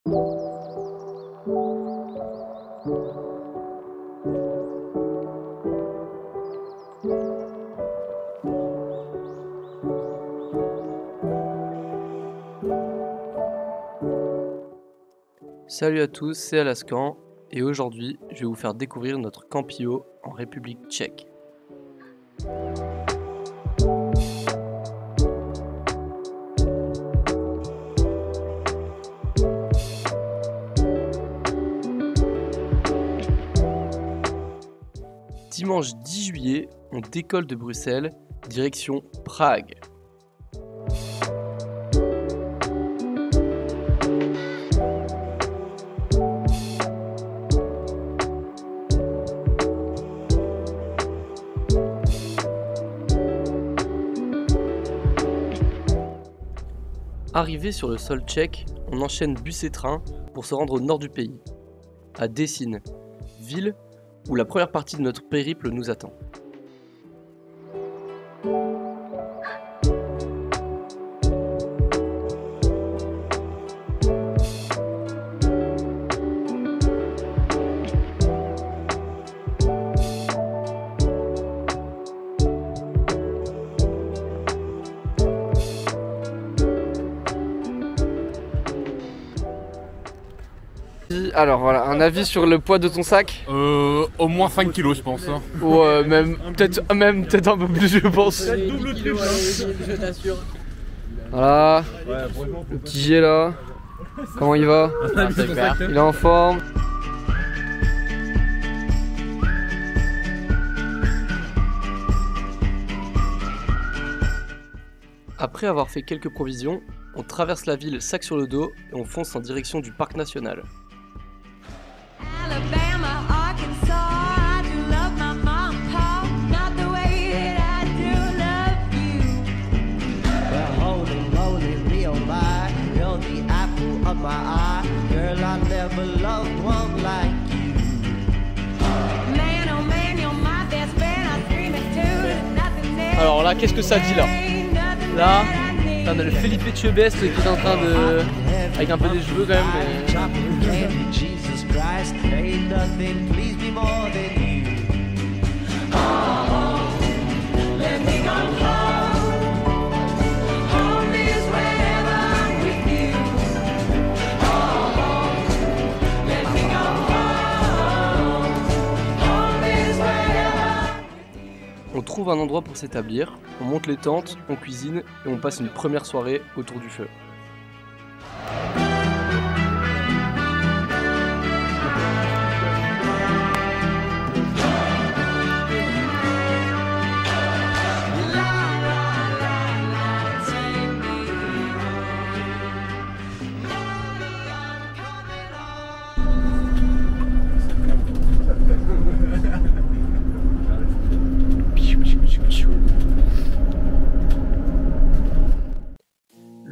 Salut à tous, c'est Alaskan et aujourd'hui je vais vous faire découvrir notre Campillo en République tchèque. Dimanche 10 juillet, on décolle de Bruxelles, direction Prague. Arrivé sur le sol tchèque, on enchaîne bus et train pour se rendre au nord du pays, à Děčín, ville où la première partie de notre périple nous attend. Alors voilà, un avis sur le poids de ton sac? Au moins 5 kilos je pense. Ou peut-être un peu plus je pense. Double triple, je t'assure. Voilà, le petit G là, comment il va? Il est en forme. Après avoir fait quelques provisions, on traverse la ville sac sur le dos et on fonce en direction du parc national. Alors là, qu'est-ce que ça dit là? Là, on a le Felipe Etchebest qui est en train de... avec un peu des cheveux quand même. Mais... On trouve un endroit pour s'établir, on monte les tentes, on cuisine et on passe une première soirée autour du feu.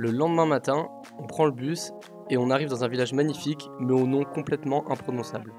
Le lendemain matin, on prend le bus et on arrive dans un village magnifique mais au nom complètement imprononçable.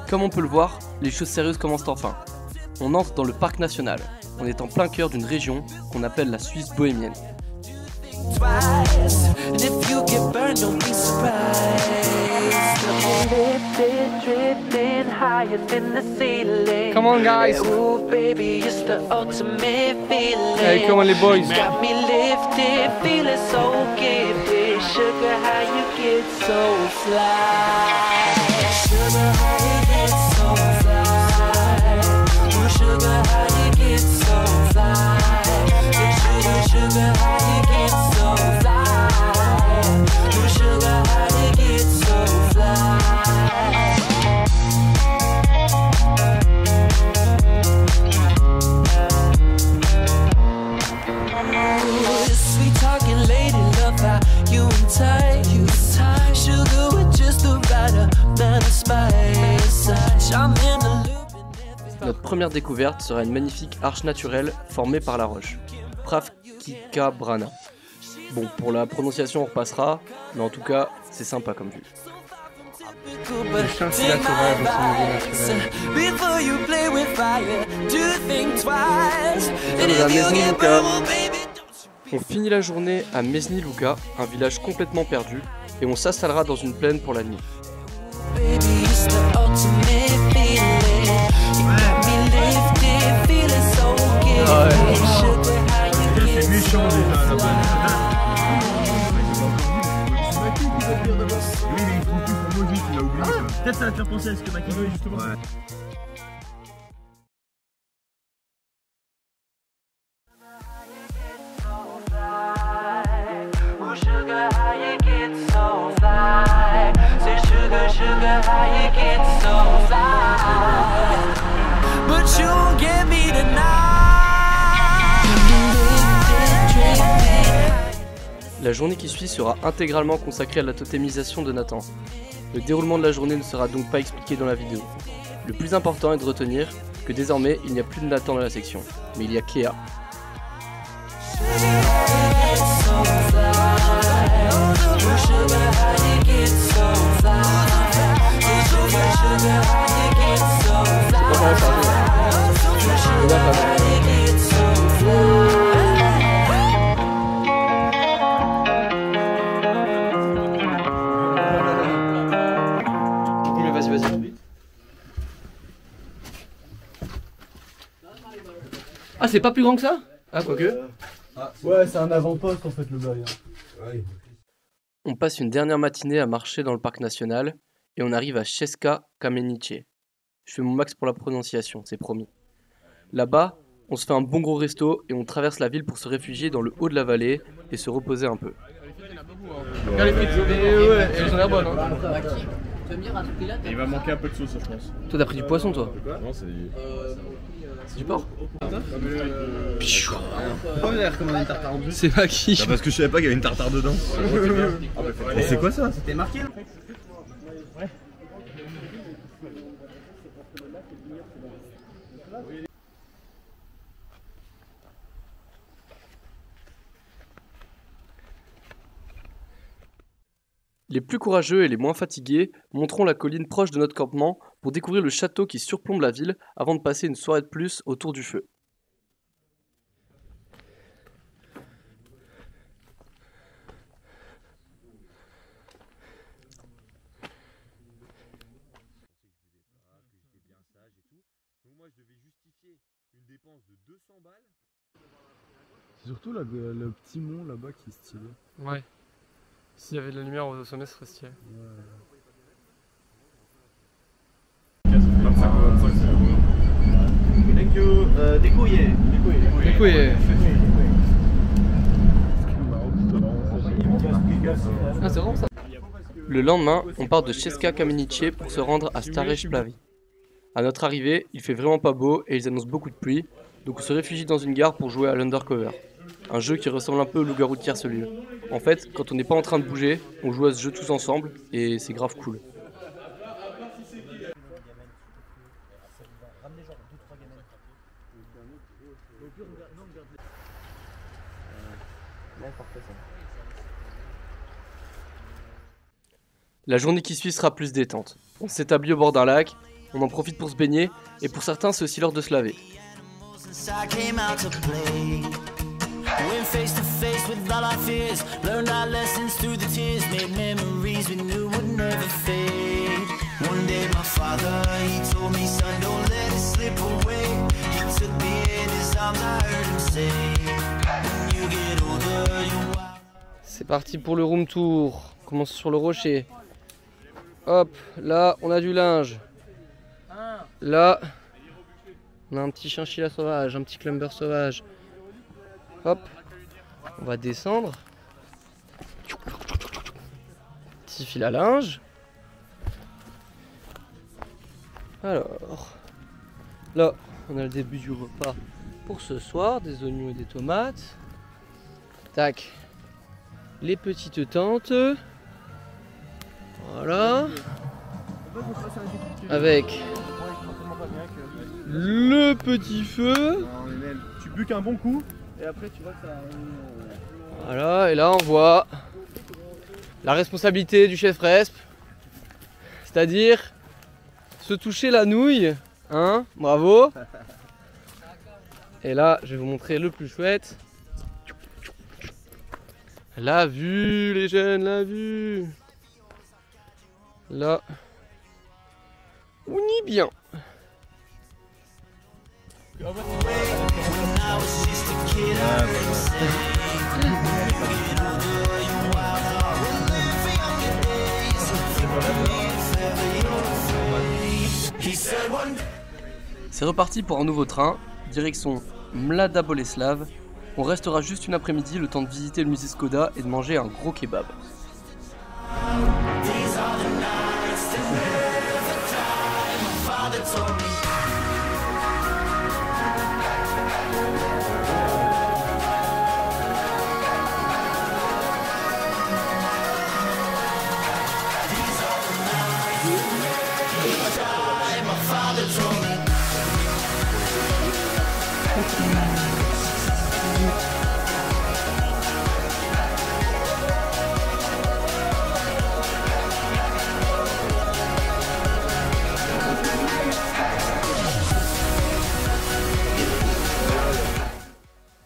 Comme on peut le voir, les choses sérieuses commencent enfin. On entre dans le parc national. On est en plein cœur d'une région qu'on appelle la Suisse bohémienne. Come on guys! Hey, come on les boys! Notre première découverte sera une magnifique arche naturelle formée par la roche, Pravkika-Brana. Bon, pour la prononciation on repassera, mais en tout cas, c'est sympa comme vue. Le chien qui la sauvage dans son milieu naturel. Nous à Mesni Luka. On finit la journée à Mesni Luka, un village complètement perdu, et on s'installera dans une plaine pour la nuit. C'est méchant déjà la plaine. Oui, mais il trouve tout pour Moji, tu l'as oublié. Peut-être ça va te faire penser à ce que Maki veut justement. Ouais. La journée qui suit sera intégralement consacrée à la totémisation de Nathan. Le déroulement de la journée ne sera donc pas expliqué dans la vidéo. Le plus important est de retenir que désormais il n'y a plus de Nathan dans la section, mais il y a Kea. Ah, c'est pas plus grand que ça? Ah, quoique. Ouais, c'est un avant-poste en fait le bail. On passe une dernière matinée à marcher dans le parc national et on arrive à Česká Kamenice. Je fais mon max pour la prononciation, c'est promis. Là-bas, on se fait un bon gros resto et on traverse la ville pour se réfugier dans le haut de la vallée et se reposer un peu. Regarde les frites, ouais, elles ont l'air bonnes. Hein. Il va manquer un peu de sauce, je pense. Toi, t'as pris du poisson, toi? Non, c'est Du porc? C'est Maki. parce que je savais pas qu'il y avait une tartare dedans. Et c'est quoi ça? C'était marqué. Les plus courageux et les moins fatigués monteront la colline proche de notre campement pour découvrir le château qui surplombe la ville avant de passer une soirée de plus autour du feu. C'est surtout le petit mont là-bas qui est stylé. Ouais. S'il y avait de la lumière au sommet, ce serait stylé. Thank you. Découillé. Découillé. Ah, c'est vraiment ça. Le lendemain, on part de Česká Kamenice pour se rendre à Staré Plavy. À notre arrivée, il fait vraiment pas beau et ils annoncent beaucoup de pluie, donc on se réfugie dans une gare pour jouer à l'Undercover. Un jeu qui ressemble un peu au loup-garou de Tierce-Lieu. En fait, quand on n'est pas en train de bouger, on joue à ce jeu tous ensemble et c'est grave cool. La journée qui suit sera plus détente. On s'établit au bord d'un lac, on en profite pour se baigner et pour certains c'est aussi l'heure de se laver. Went face to face with all our fears, learned our lessons through the tears, made memories we knew would never fade. One day my father, he told me, son, don't let it slip away. He took me in his arms, I heard him say, when you get older, you... C'est parti pour le room tour. On commence sur le rocher. Hop, là on a du linge. Là, on a un petit chinchilla sauvage, un petit clumber sauvage. Hop, on va descendre. Petit fil à linge. Alors, là, on a le début du repas pour ce soir, des oignons et des tomates. Tac, les petites tentes. Voilà. avec le petit feu. Tu bues qu'un bon coup. Et après, tu vois que ça. Voilà, et là on voit la responsabilité du chef resp, c'est-à-dire se toucher la nouille, hein, bravo. Et là, je vais vous montrer le plus chouette. La vue, les jeunes, la vue. Là, on y est bien. C'est reparti pour un nouveau train, direction Mlada Boleslav. On restera juste une après-midi, le temps de visiter le musée Skoda et de manger un gros kebab.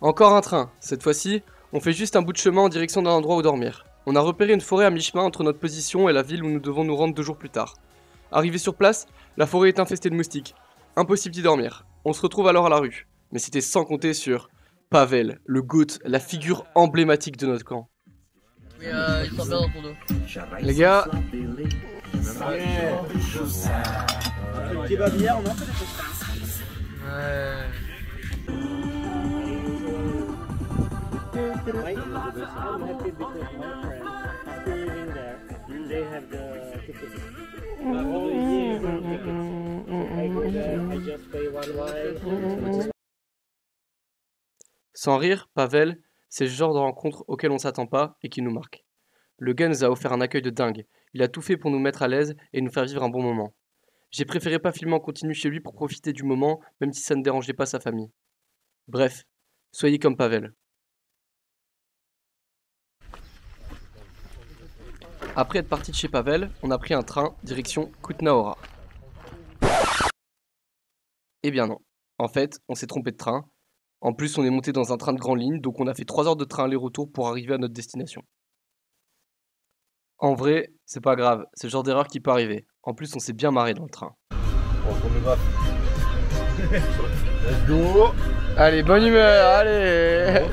Encore un train, cette fois-ci, on fait juste un bout de chemin en direction d'un endroit où dormir. On a repéré une forêt à mi-chemin entre notre position et la ville où nous devons nous rendre 2 jours plus tard. Arrivé sur place, la forêt est infestée de moustiques. Impossible d'y dormir. On se retrouve alors à la rue. Mais c'était sans compter sur Pavel, le GOAT, la figure emblématique de notre camp. Les gars, Kebabière, on en fait des choses. Sans rire, Pavel, c'est le genre de rencontre auquel on s'attend pas et qui nous marque. Le gars nous a offert un accueil de dingue. Il a tout fait pour nous mettre à l'aise et nous faire vivre un bon moment. J'ai préféré pas filmer en continu chez lui pour profiter du moment, même si ça ne dérangeait pas sa famille. Bref, soyez comme Pavel. Après être parti de chez Pavel, on a pris un train direction Kutna-Hora. Eh bien non, en fait, on s'est trompé de train. En plus, on est monté dans un train de grande ligne, donc on a fait 3 heures de train aller-retour pour arriver à notre destination. En vrai, c'est pas grave, c'est le genre d'erreur qui peut arriver. En plus, on s'est bien marré dans le train. Let's go. Allez, bonne humeur, allez.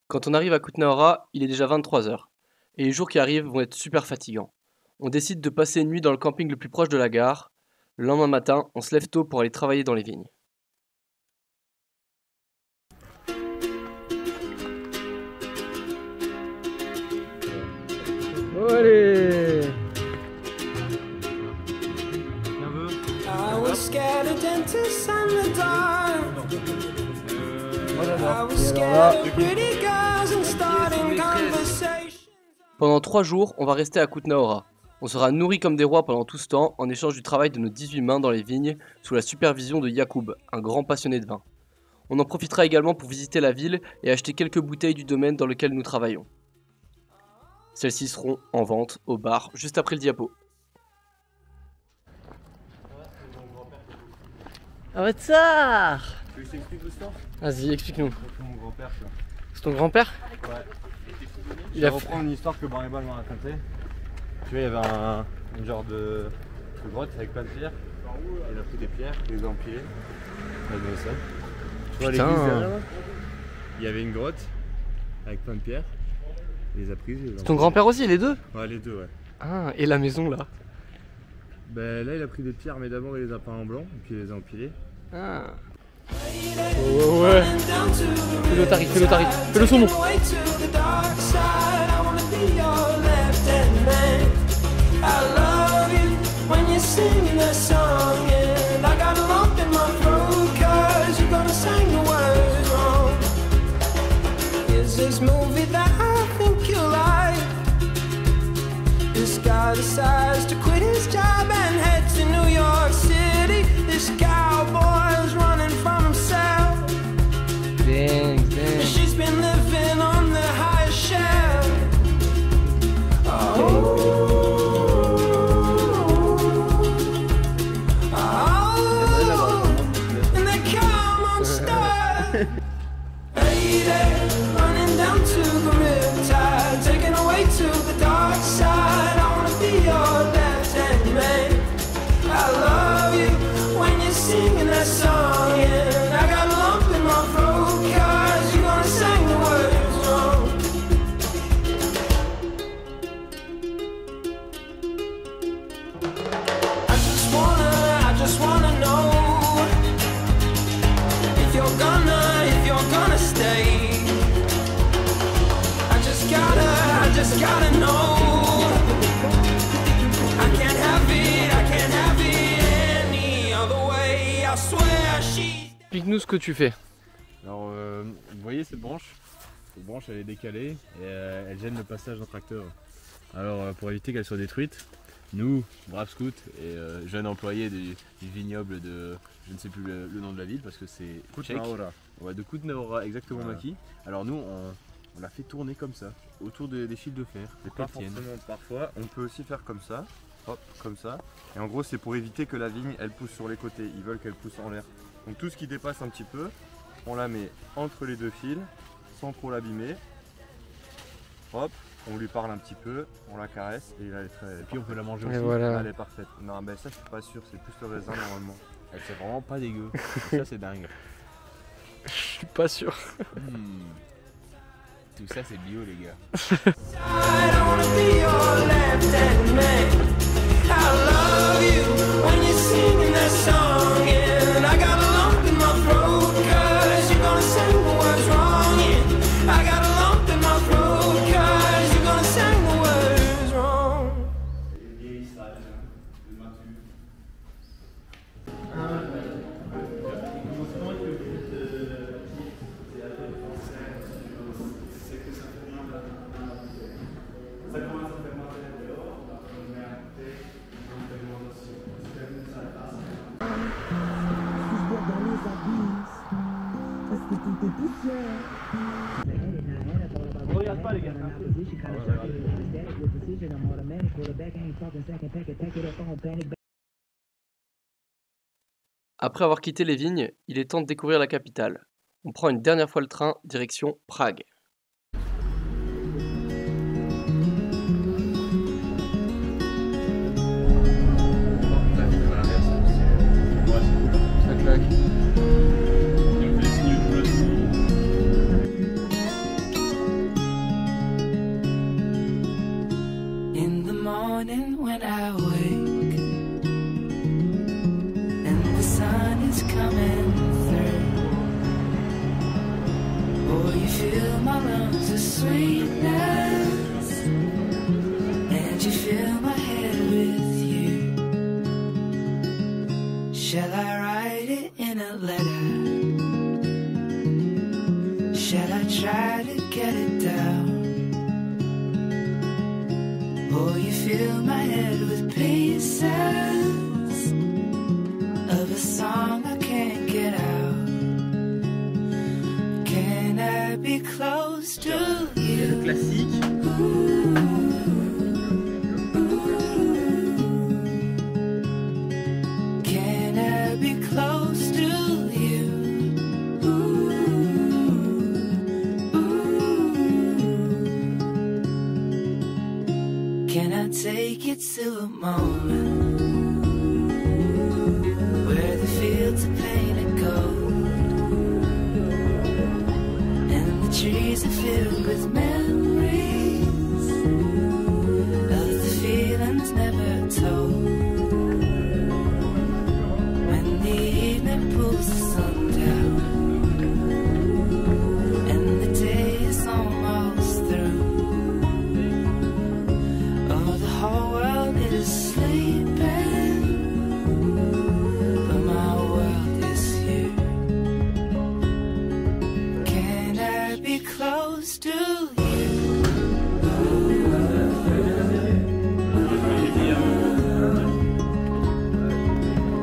Quand on arrive à Kutna-Hora, il est déjà 23 h. Et les jours qui arrivent vont être super fatigants. On décide de passer une nuit dans le camping le plus proche de la gare. Le lendemain matin, on se lève tôt pour aller travailler dans les vignes. Allez! Pendant 3 jours, on va rester à Kutna-Hora. On sera nourris comme des rois pendant tout ce temps en échange du travail de nos 18 mains dans les vignes sous la supervision de Yacoub, un grand passionné de vin. On en profitera également pour visiter la ville et acheter quelques bouteilles du domaine dans lequel nous travaillons. Celles-ci seront en vente au bar juste après le diapo. Arrête ça! Tu veux que je t'explique l'histoire? Vas-y, explique-nous. C'est mon grand-père, ça. C'est ton grand-père? Ouais. Il Je a reprendre une histoire que Barnabal m'a racontée. Tu vois, il y avait une genre de grotte avec plein de pierres. Il a pris des pierres, il les a empilées. Il a donné ça. Tu vois l'église derrière là? Il y avait une grotte avec plein de pierres. Il les a prises. C'est ton grand-père aussi, les deux? Ouais, les deux, ouais. Ah, et la maison là? Ben là il a pris des pierres mais d'abord il les a peints en blanc et puis il les a empilés. Ah. Ouais. Fais-le tarif, fais-le tarif. Fais le saumon. Decides to quit his job and head to New York City. This cowboy's running from himself. Dang, dang. She's been living on the highest shelf. Oh, and they come unstuck. Hey there, running down to the riptide, taken away to the dark side. I wanna be your left-hand man. I love you when you're singing that song, and I got a lump in my throat 'cause you're gonna sing the words wrong. I just wanna know if you're gonna stay. I just gotta know. I can't have it any other way. I swear she's. Explique-nous ce que tu fais. Alors vous voyez cette branche elle est décalée et elle gêne le passage d'un tracteur. Alors pour éviter qu'elle soit détruite, nous, braves scouts et jeunes employés du vignoble de, je ne sais plus le nom de la ville parce que c'est Kutnaora. Ouais, de Kutnaora, exactement voilà. Maki. Alors nous on l'a fait tourner comme ça, autour des fils de fer, des pertiennes. Parfois on peut aussi faire comme ça, hop, comme ça. Et en gros c'est pour éviter que la vigne elle pousse sur les côtés, ils veulent qu'elle pousse en l'air. Donc tout ce qui dépasse un petit peu, on la met entre les deux fils, sans trop l'abîmer. Hop, on lui parle un petit peu, on la caresse et là elle est très... Et puis on peut la manger aussi, voilà. Là, elle est parfaite. Non ben ça je suis pas sûr, c'est plus le raisin normalement. Elle c'est vraiment pas dégueu, ça c'est dingue. Je suis pas sûr. Tout ça c'est bio les gars. Regarde pas les gars. Après avoir quitté les vignes, il est temps de découvrir la capitale. On prend une dernière fois le train, direction Prague. Ça claque. In the morning when I wake and the sun is coming through, oh, you fill my lungs with sweetness and you fill my head with you. Shall I write it in a letter? Shall I try to get it down? Oh, you fill my head with pieces of a song I can't get out. Can I be close to you? Classique. Can I be close to you? Can I take you to a moment where the fields are painted gold and the trees are filled with memories of the feelings never told? goes the sundown, and the day is almost through. Oh, the whole world is sleeping, but my world is here. Can I be close to you?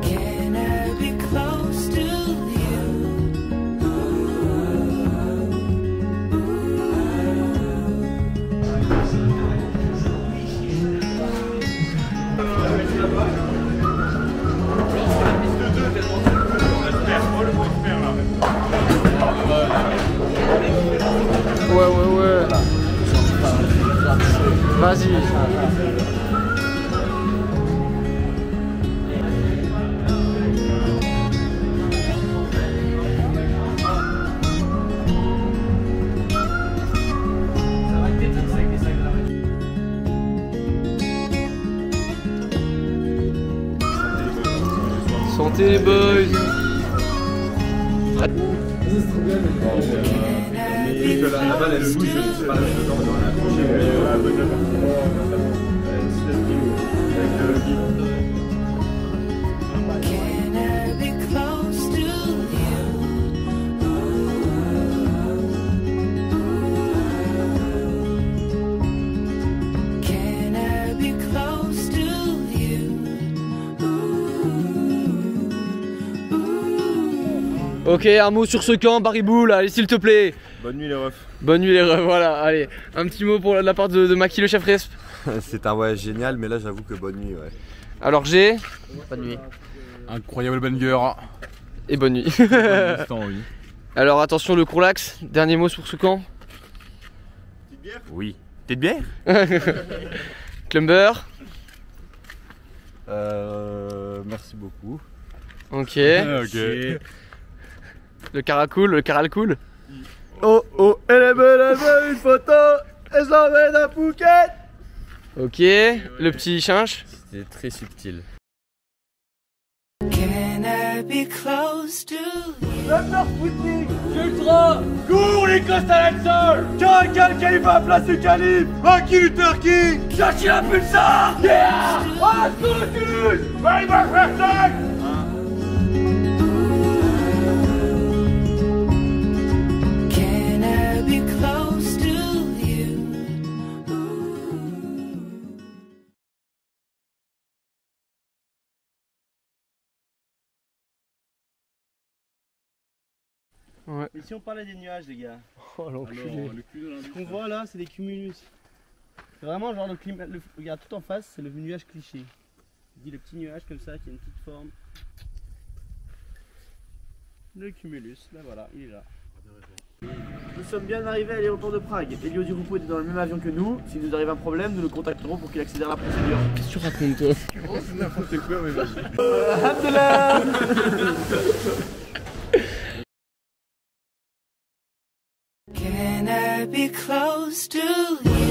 Can I be close to you? Ouais. Vas-y. Santé les boys. La balle elle bouge, je sais pas, Can I be close to you? Can I be close to you? Ok, un mot sur ce camp, Bariboul, allez s'il te plaît. Bonne nuit les refs. Bonne nuit les refs, voilà, allez. Un petit mot pour la part de Maki le chef resp. C'est un voyage génial, mais là j'avoue que bonne nuit, ouais. Alors G, bonne nuit. Incroyable banger. Et bonne nuit. Oui. Alors attention le Courlax, dernier mot sur ce camp. Oui. Petite bière? Clumber. Merci beaucoup. Ok. Ok. Le Caralcool. Oh, elle est belle, une photo, elle s'emmène à Phuket. Ok. Le petit chinche. C'était très subtil. Can I be close to you? Cours les constellations. Quelqu'un il va à place du calibre. Martin Luther King. Cherchez la pulsar. Yeah. Ah, sur le Toulouse. Il va faire ça. Can I be close to you? Mais si on parlait des nuages, les gars, Oh l'enculé. ce qu'on voit là, c'est des cumulus. C'est vraiment genre le climat. Regarde tout en face, c'est le nuage cliché. Je dis le petit nuage comme ça qui a une petite forme. Le cumulus, ben voilà, il est là. Nous sommes bien arrivés à l'aéroport de Prague. Elio Di Rupo était dans le même avion que nous. S'il nous arrive un problème, nous le contacterons pour qu'il accélère la procédure. Qu'est-ce que tu racontes toi? C'est n'importe quoi, mais vas-y. Alhamdulillah. Can I be close to you?